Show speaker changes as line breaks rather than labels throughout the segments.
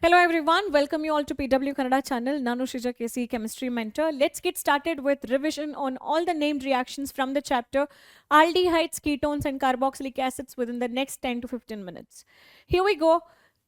Hello everyone, welcome you all to PW Kannada channel. Nanu Shrija KC, chemistry mentor. Let's get started with revision on all the named reactions from the chapter aldehydes, ketones and carboxylic acids within the next 10 to 15 minutes. Here we go.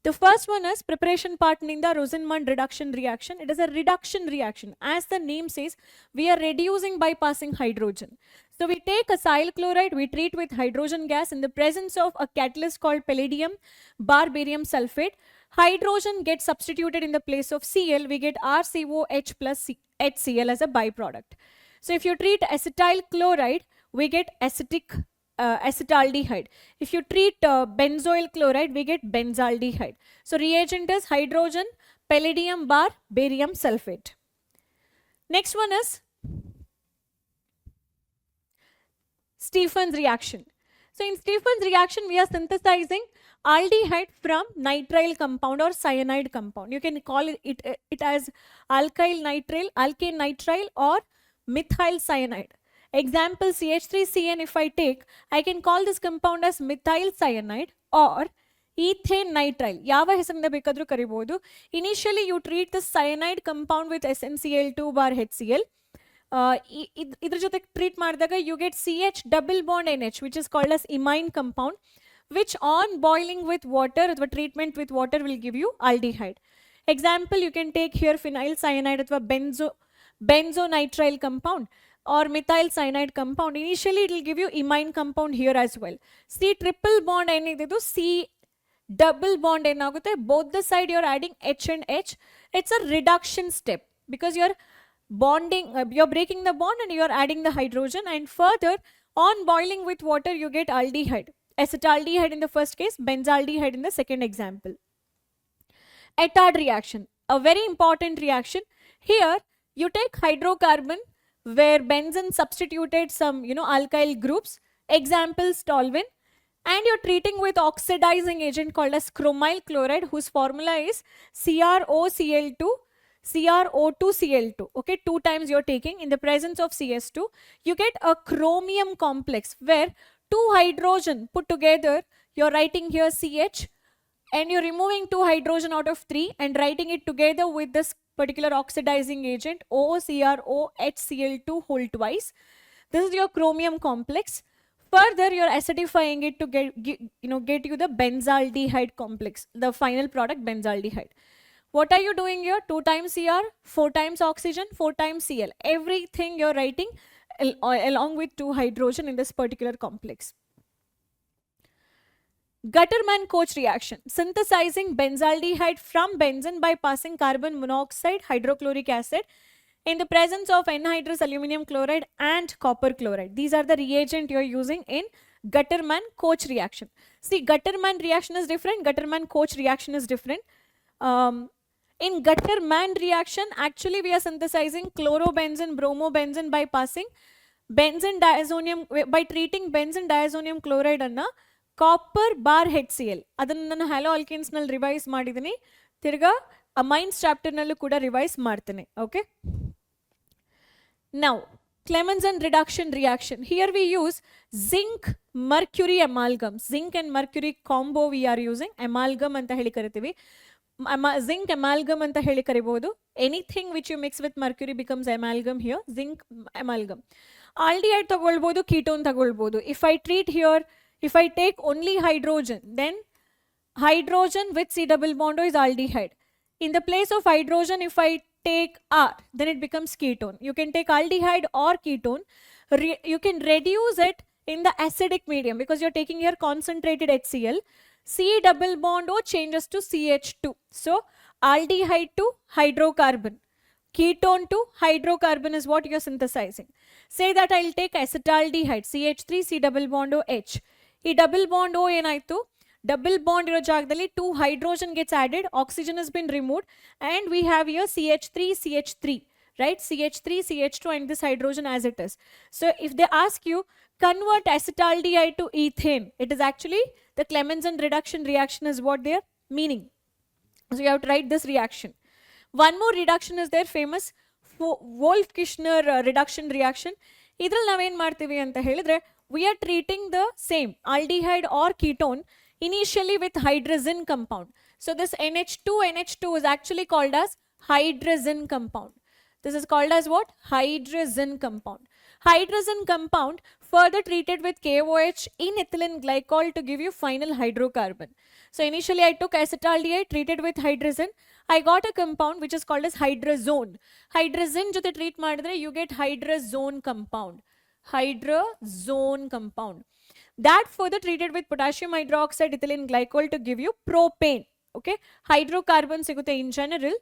The first one is preparation part in the Rosenmund reduction reaction. It is a reduction reaction. As the name says, we are reducing by passing hydrogen. So we take acyl chloride, we treat with hydrogen gas in the presence of a catalyst called palladium barium sulfate. Hydrogen gets substituted in the place of Cl, we get RCOH plus HCl as a byproduct. So if you treat acetyl chloride, we get acetaldehyde. If you treat benzoyl chloride, we get benzaldehyde. So reagent is hydrogen, palladium barium sulfate. Next one is Stephen's reaction. So in Stephen's reaction, we are synthesizing aldehyde from nitrile compound or cyanide compound. You can call it as alkyl nitrile or methyl cyanide. Example CH3CN if I take, I can call this compound as methyl cyanide or ethane nitrile. Yava ಹೆಸರಿಂದ ಬೇಕಾದರೂ ಕರಿಬಹುದು. Initially you treat the cyanide compound with SnCl2 bar HCl. ಇದ್ರ ಜೊತೆ treat ಮಾಡಿದಾಗ you get CH double bond NH which is called as imine compound, which on boiling with water, the treatment with water will give you aldehyde. Example, you can take here phenyl cyanide or benzonitrile compound or methyl cyanide compound. Initially, it will give you imine compound here as well. C triple bond enididu C double bond enagutte. Both the side you are adding H and H. It's a reduction step because you're bonding, you're breaking the bond and you're adding the hydrogen, and further on boiling with water you get aldehyde. Acetaldehyde in the first case, benzaldehyde in the second example. Ettard reaction, a very important reaction. Here you take hydrocarbon where benzene substituted some alkyl groups, example toluene, and you're treating with oxidizing agent called as chromyl chloride whose formula is CrO2Cl2. Okay, 2 times you're taking in the presence of CS2, you get a chromium complex where 2 hydrogen put together, you're writing here CH and you're removing 2 hydrogen out of 3 and writing it together with this particular oxidizing agent OCrOHCl2 whole twice. This is your chromium complex. Further, you're acidifying it to get you the benzaldehyde complex, the final product benzaldehyde. What are you doing here? 2 times Cr, 4 times oxygen, 4 times Cl. Everything you're writing along with 2 hydrogen in this particular complex. Gutterman-Koch reaction. Synthesizing benzaldehyde from benzene by passing carbon monoxide, hydrochloric acid in the presence of anhydrous aluminum chloride and copper chloride. These are the reagent you're using in Gutterman-Koch reaction. See, Gutterman reaction is different, Gutterman-Koch reaction is different. In Gutterman reaction, actually we are synthesizing chlorobenzene, bromobenzene by passing benzene diazonium, by treating benzene diazonium chloride anna copper bar HCl. ಅದನ್ನು ನಾನು hello alkanes ನಲ್ಲಿ revise ಮಾಡಿದ್ದೀನಿ, ತಿರ್ಗಾ amines chapter ನಲ್ಲೂ ಕೂಡ revise ಮಾಡ್ತೇನೆ. Okay, now Clemmensen reduction reaction. Here we use zinc mercury amalgam. Zinc and mercury combo we are using. Amalgam anta heli kariತೀವಿ. Zinc amalgam anta heli karibodu. Anything which you mix with mercury becomes amalgam here. Zinc amalgam. Aldehyde ತಗೊಳ್ಬೋದು, ketone ತಗೊಳ್ಬೋದು. If I treat here, if I take only hydrogen, then hydrogen with C double bond is aldehyde. In the place of hydrogen, if I take R, then it becomes ketone. You can take aldehyde or ketone. You can reduce it in the acidic medium because you're taking here concentrated HCl. C double bond O changes to CH2. So aldehyde to hydrocarbon, ketone to hydrocarbon is what you're synthesizing. Say that I'll take acetaldehyde, CH3, C double bond O H. ಈ double bond O ಏನಾಯ್ತು, double bond ಇರೋ ಜಾಗದಲ್ಲಿ 2 hydrogen gets added, oxygen has been removed, and we have here CH3, right? CH3, CH2 and this hydrogen as it is. So if they ask you convert acetaldehyde to ethane, it is actually the Clemmensen reduction reaction is what they are meaning. So you have to write this reaction. One more reduction is there, famous Wolff-Kishner reduction reaction. ಇದ್ರಲ್ಲಿ ನಾವೇನ್ ಮಾಡ್ತೀವಿ ಅಂತ ಹೇಳಿದ್ರೆ, we are treating the same aldehyde or ketone initially with hydrazine compound. So this NH2 is actually called as hydrazine compound. This is called as what? Hydrazine compound. Hydrazine compound further treated with KOH in ethylene glycol to give you final hydrocarbon. So initially I took acetaldehyde treated with hydrazine. I got a compound which is called as hydrazone. Hydrazine jothe treat madidre you get hydrazone compound. Hydrazone compound. That further treated with potassium hydroxide ethylene glycol to give you propane. Okay, hydrocarbon sigute in general.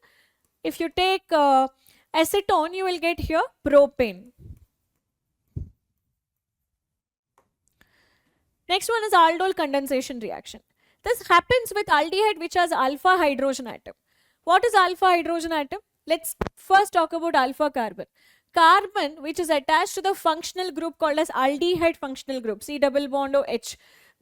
If you take acetone, you will get here propane. Next one is aldol condensation reaction. This happens with aldehyde which has alpha hydrogen atom. What is alpha hydrogen atom? Let's first talk about alpha carbon. Carbon which is attached to the functional group called as aldehyde functional group, C double bond OH.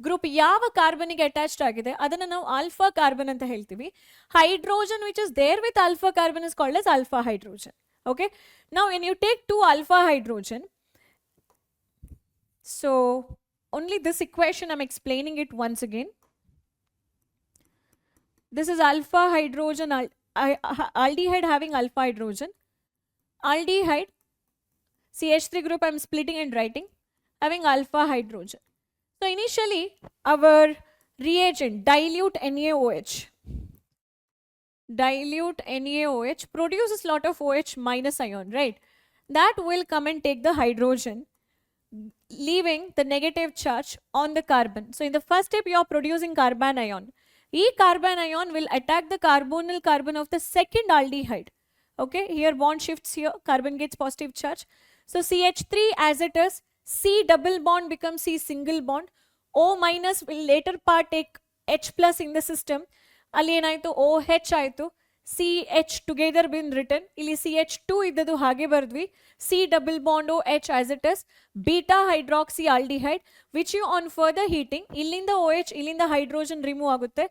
Group ಯಾವ ಕಾರ್ಬನ್ಗೆ attached ಆಗಿದೆ ಅದನ್ನ ನಾವು alpha carbon ಅಂತ ಹೇಳ್ತೀವಿ. Hydrogen which is there with alpha carbon is called as alpha hydrogen. Okay, now when you take two alpha hydrogen, so only this equation I'm explaining it once again. This is alpha hydrogen, aldehyde having alpha hydrogen. Aldehyde CH3 group I'm splitting and writing having alpha hydrogen. So initially our reagent dilute NaOH produces lot of OH minus ion, right? That will come and take the hydrogen, leaving the negative charge on the carbon. So in the first step you are producing carbon ion. E carbon ion will attack the carbonyl carbon of the second aldehyde. Okay, here bond shifts, here carbon gets positive charge. So CH3 as it is, C double bond becomes C single bond. O minus will later part take H plus in the system. Ali enaitu OH aitu, CH together been written. Ili CH2 iddadu hage bardvi. C double bond OH as it is, beta hydroxy aldehyde, which you on further heating, illinda OH, illinda hydrogen remove agutte.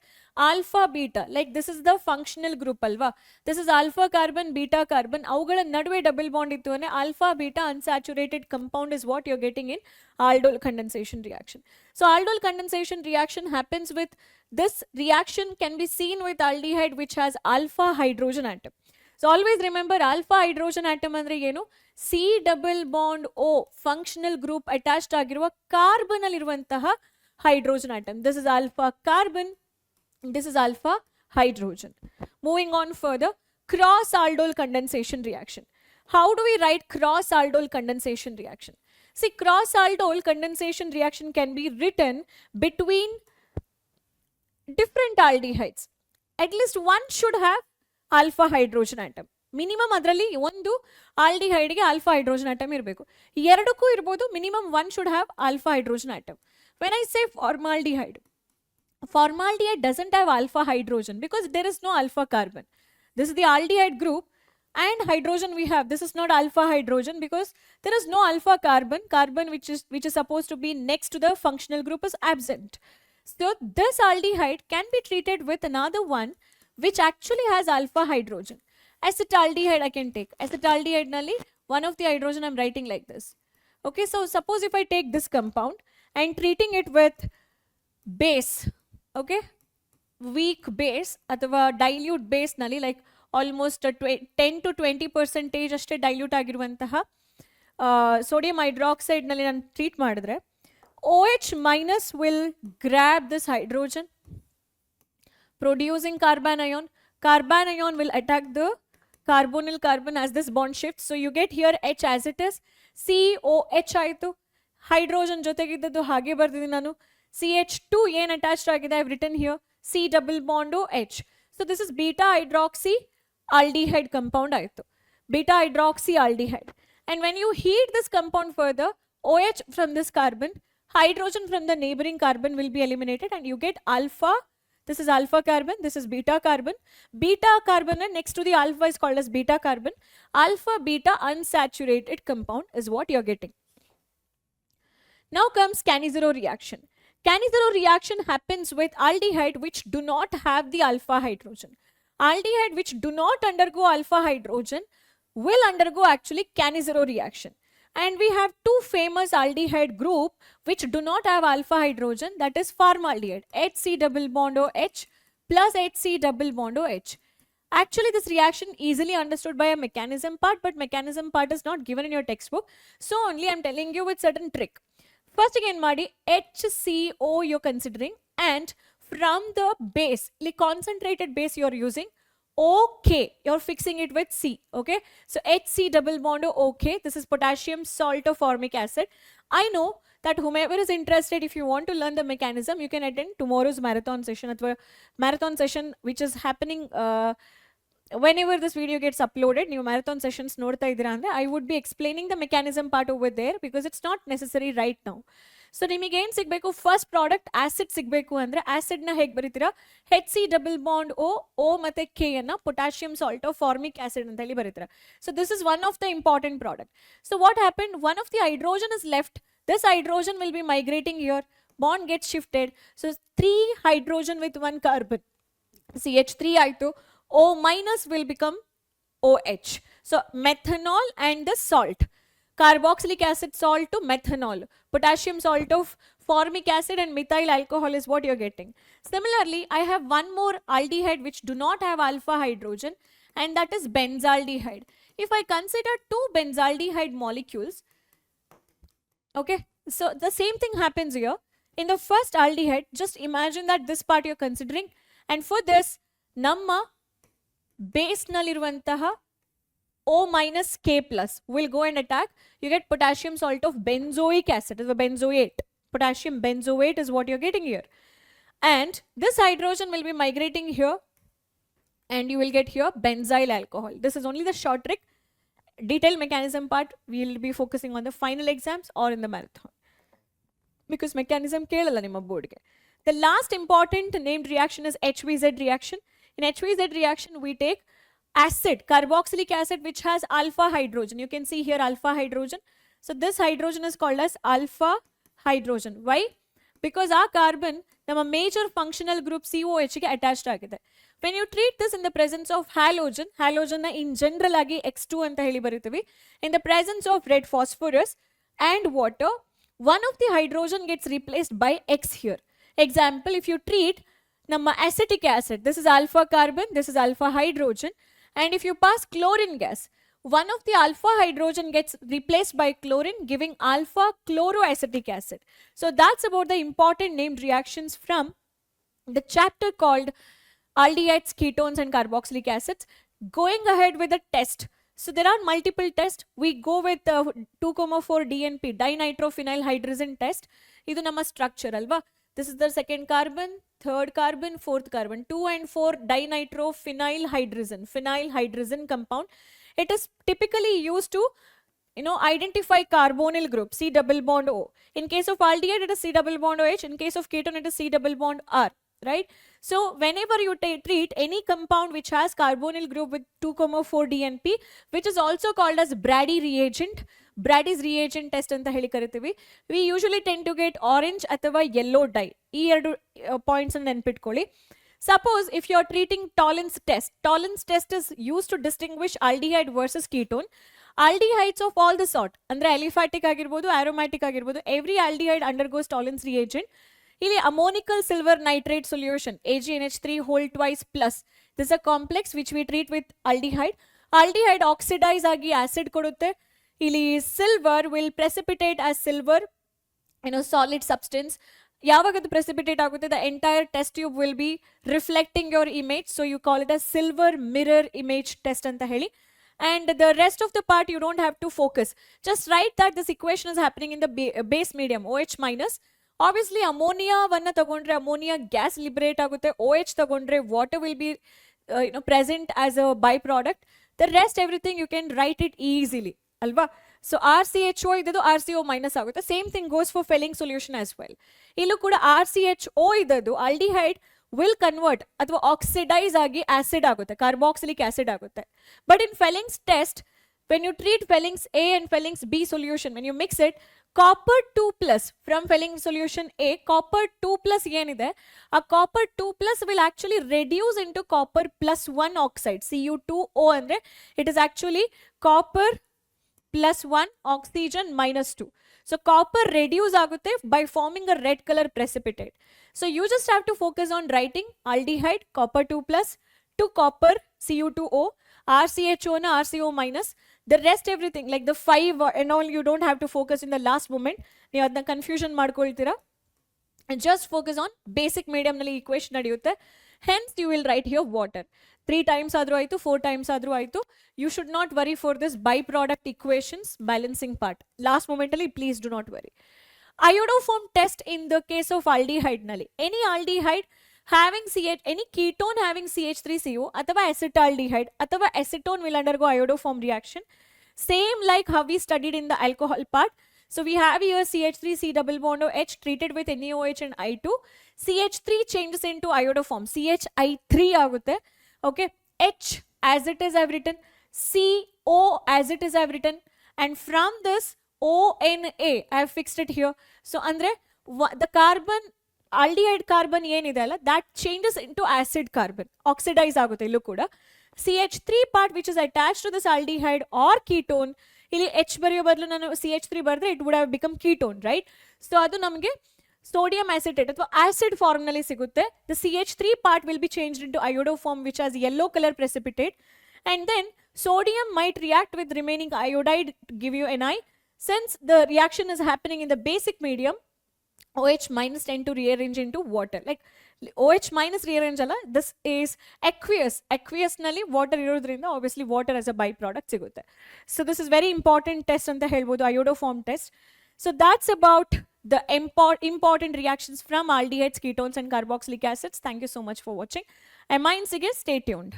Alpha beta, like this is the functional group alva. This is alpha carbon, beta carbon. Avugala naduve double bond ittu ane alpha beta unsaturated compound is what you're getting in aldol condensation reaction. So aldol condensation reaction happens with, this reaction can be seen with aldehyde which has alpha hydrogen atom. So always remember alpha hydrogen atom andre ಏನು, C double bond O functional group attached ಆಗಿರುವ carbon ಅಲ್ಲಿರುವಂತಹ hydrogen atom. This is alpha carbon, this is alpha hydrogen. Moving on further, cross aldol condensation reaction. How do we write cross aldol condensation reaction? See, cross aldol condensation reaction can be written between different aldehydes. At least one should have alpha hydrogen atom. Minimum ಅದರಲ್ಲಿ ಒಂದು ಆಲ್ಡಿಹೈಡ್ಗೆ alpha hydrogen atom ಇರಬೇಕು. ಎರಡಕ್ಕೂ ಇರ್ಬೋದು, minimum one should have alpha hydrogen atom. When I say formaldehyde, formaldehyde doesn't have alpha hydrogen because there is no alpha carbon. This is the aldehyde group and hydrogen we have. This is not alpha hydrogen because there is no alpha carbon. Carbon which is supposed to be next to the functional group is absent. So this aldehyde can be treated with another one which actually has alpha hydrogen. Acetaldehyde I can take. Acetaldehyde nalli one of the hydrogen I'm writing like this. Okay, so suppose if I take this compound and treating it with base, okay, weak base ಅಥವಾ dilute base ನಲ್ಲಿ like almost 10 to 20% ಅಷ್ಟೇ dilute ಆಗಿರುವಂತಹ sodium hydroxide ನಲ್ಲಿ ನಾನು treat ಮಾಡಿದ್ರೆ OH minus will grab this hydrogen producing carbon ion. Carbon ion will attack the carbonyl carbon as this bond shifts. So you get here H as it is, COH ಆಯಿತು, hydrogen ಜೊತೆಗಿದ್ದದ್ದು ಹಾಗೆ ಬರ್ದಿದ್ದೀನಿ ನಾನು. CH2 ಏನು attached ಆಗಿದೆ, I've written here C double bond OH. So this is beta hydroxy aldehyde compound ಆಯಿತು, beta hydroxy aldehyde. And when you heat this compound further, OH from this carbon, hydrogen from the neighboring carbon will be eliminated and you get alpha. This is alpha carbon, this is beta carbon. Beta carbon next to the alpha is called as beta carbon. Alpha beta unsaturated compound is what you're getting. Now comes Cannizzaro reaction. Cannizzaro reaction happens with aldehyde which do not have the alpha hydrogen. Aldehyde which do not undergo alpha hydrogen will undergo actually Cannizzaro reaction. And we have two famous aldehyde group which do not have alpha hydrogen, that is formaldehyde, HC double bond OH plus HC double bond OH. Actually, this reaction easily understood by a mechanism part, but mechanism part is not given in your textbook. So only I'm telling you with certain trick. First again, Madi, HCO you're considering, and from the base, like concentrated base you're using, OK, you're fixing it with C, okay? So HC double bond OK, this is potassium salt of formic acid. I know that whomever is interested, if you want to learn the mechanism, you can attend tomorrow's marathon session, which is happening whenever this video gets uploaded. New marathon sessions ನೋಡ್ತಾ ಇದ್ದೀರಾ ಅಂದ್ರೆ I would be explaining the mechanism part over there because it's not necessary right now. So ನಿಮಗೆ ಏನು ಸಿಗಬೇಕು, first product acid ಸಿಗಬೇಕು ಅಂದ್ರೆ acid ನ ಹೇಗೆ ಬರೀತೀರಾ, HC ಡಬಲ್ ಬಾಂಡ್ O ಮತ್ತೆ K ಅನ್ನ potassium salt of formic acid ಅಂತ ಹೇಳಿ ಬರೀತೀರಾ. So this is one of the important product. So what happened, one of the hydrogen is left, this hydrogen will be migrating here, bond gets shifted. So 3 hydrogen with 1 carbon, CH3 ಆಯ್ತು, O minus will become OH. So methanol and the salt, carboxylic acid salt to methanol, potassium salt of formic acid and methyl alcohol is what you're getting. Similarly, I have one more aldehyde which do not have alpha hydrogen, and that is benzaldehyde. If I consider 2 benzaldehyde molecules, okay, so the same thing happens here. In the first aldehyde, just imagine that this part you're considering, and for this, namma base nalliruvantaha O minus K plus will go and attack. You get potassium salt of benzoic acid, is a benzoate. Potassium benzoate is what you're getting here. And this hydrogen will be migrating here, and you will get here benzyl alcohol. This is only the short trick. Detailed mechanism part we will be focusing on the final exams or in the marathon, because mechanism kelala nimma board ge. The last important named reaction is HVZ reaction. In HVZ reaction, we take acid, carboxylic acid, which has alpha hydrogen. You can see here alpha hydrogen. So this hydrogen is called as alpha hydrogen. Why? Because our carbon, ನಮ್ಮ major functional group COH ಗೆ attached ಆಗಿದೆ. When you treat this in the presence of halogen, halogen ನ in general ಆಗಿ X2 ಅಂತ ಹೇಳಿ ಬರೀತೀವಿ. In the presence of red phosphorus and water, one of the hydrogen gets replaced by X here. Example, if you treat ನಮ್ಮ acetic acid, this is alpha carbon, this is alpha hydrogen, and if you pass chlorine gas, one of the alpha hydrogen gets replaced by chlorine, giving alpha chloroacetic acid. So that's about the important named reactions from the chapter called aldehydes, ketones and carboxylic acids. Going ahead with the test. So there are multiple tests. We go with 2,4 DNP, dinitrophenyl hydrazine test. Idu nama structure alva. This is the second carbon, third carbon, fourth carbon, 2 and 4 dinitrophenyl hydrazine, phenyl hydrazine compound. It is typically used to, identify carbonyl group, C double bond O. In case of aldehyde, it is C double bond OH. In case of ketone, it is C double bond R, right? So whenever you treat any compound which has carbonyl group with 2,4 DNP, which is also called as Brady reagent, Brady's reagent test anta heli karitivi, we usually tend to get orange athava yellow dye. Ee eradu points and ನೆನಪಿಟ್ಕೊಳ್ಳಿ. Suppose if you are treating Tollens test is used to distinguish aldehyde versus ketone. Aldehydes of all the sort, andre aliphatic ಆಗಿರಬಹುದು, aromatic ಆಗಿರಬಹುದು, every aldehyde undergoes Tollens reagent. ಇಲ್ಲಿ ammonical silver nitrate solution, AgNH3 whole twice plus. This is a complex which we treat with aldehyde. Aldehyde oxidize ಆಗಿ acid ಕೊಡುತ್ತೆ. ಇಲ್ಲಿ silver will precipitate as silver, solid substance. ಯಾವಾಗ ಅದು precipitate ಆಗುತ್ತೆ, the entire test tube will be reflecting your image. So you call it a silver mirror image test ಅಂತ ಹೇಳಿ. And the rest of the part you don't have to focus. Just write that this equation is happening in the base medium, OH minus. Obviously ಅಮೋನಿಯಾವನ್ನ ತಗೊಂಡ್ರೆ ammonia gas liberate ಆಗುತ್ತೆ, OH ತಗೊಂಡ್ರೆ water will be present as a byproduct. The rest everything you can write it easily, alva. So RCHO idadu RCO minus ಆಗುತ್ತೆ. Same thing goes for Fehling solution as well. ಇಲ್ಲೂ ಕೂಡ RCHO idadu aldehyde will convert ಅಥವಾ oxidize ಆಗಿ acid ಆಗುತ್ತೆ, carboxylic acid ಆಗುತ್ತೆ. But in Fehling's test, when you treat Fehling's A and Fehling's B solution, when you mix it, copper 2 plus from Fehling solution A, copper 2 plus ಏನಿದೆ, ಆ copper 2 plus will actually reduce into copper plus 1 oxide, Cu2O ಅಂದ್ರೆ it is actually copper plus 1 oxygen minus 2. So copper reduce ಆಗುತ್ತೆ by forming a red color precipitate. So you just have to focus on writing aldehyde copper 2 plus to copper Cu2O, RCHO na RCO minus. The rest everything like the 5 and all you don't have to focus in the last moment. ನೀವು ಅದನ್ನ confusion ಮಾಡ್ಕೊಳ್ತೀರಾ. And just focus on basic medium nalli equation nadiyutte. Hence you will write here water. 3 times adru aitu, 4 times adru aitu. You should not worry for this byproduct equations balancing part. Last momentally, please do not worry. Iodoform test in the case of aldehyde nalli. Any aldehyde having CH, any ketone having CH3CO athava acetaldehyde athava acetone will undergo iodoform reaction. Same like how we studied in the alcohol part. So we have here CH3 C double bond H treated with NaOH and I2. CH3 changes into iodoform. CHI3 agutte. Okay. H as it is I've written. CO as it is I've written. And from this ONA I've fixed it here. So andre the carbon aldehyde carbon ಏನಿದೆ ಅಲ್ಲ that changes into acid carbon. Oxidize ಆಗುತ್ತೆ ಇಲ್ಲೂ ಕೂಡ. CH3 part which is attached to this aldehyde or ketone ಇಲ್ಲಿ H ಬರೆಯೋ ಬದಲು ನಾನು CH3 ಬರೆದ್ರೆ it would have become ketone, right? So ಅದು ನಮಗೆ sodium acetate ಅಥವಾ acid form ನಲ್ಲಿ ಸಿಗುತ್ತೆ. The CH3 part will be changed into iodoform which has yellow color precipitate, and then sodium might react with remaining iodide to give you Ni. Since the reaction is happening in the basic medium, OH minus tend to rearrange into water. Like OH minus rearrange alla, this is aqueous. Aqueous nalli water irodrinda obviously water as a byproduct sigutte. So this is very important test anta helbodu, iodoform test. So that's about the important reactions from aldehydes, ketones and carboxylic acids. Thank you so much for watching. Amines ige stay tuned.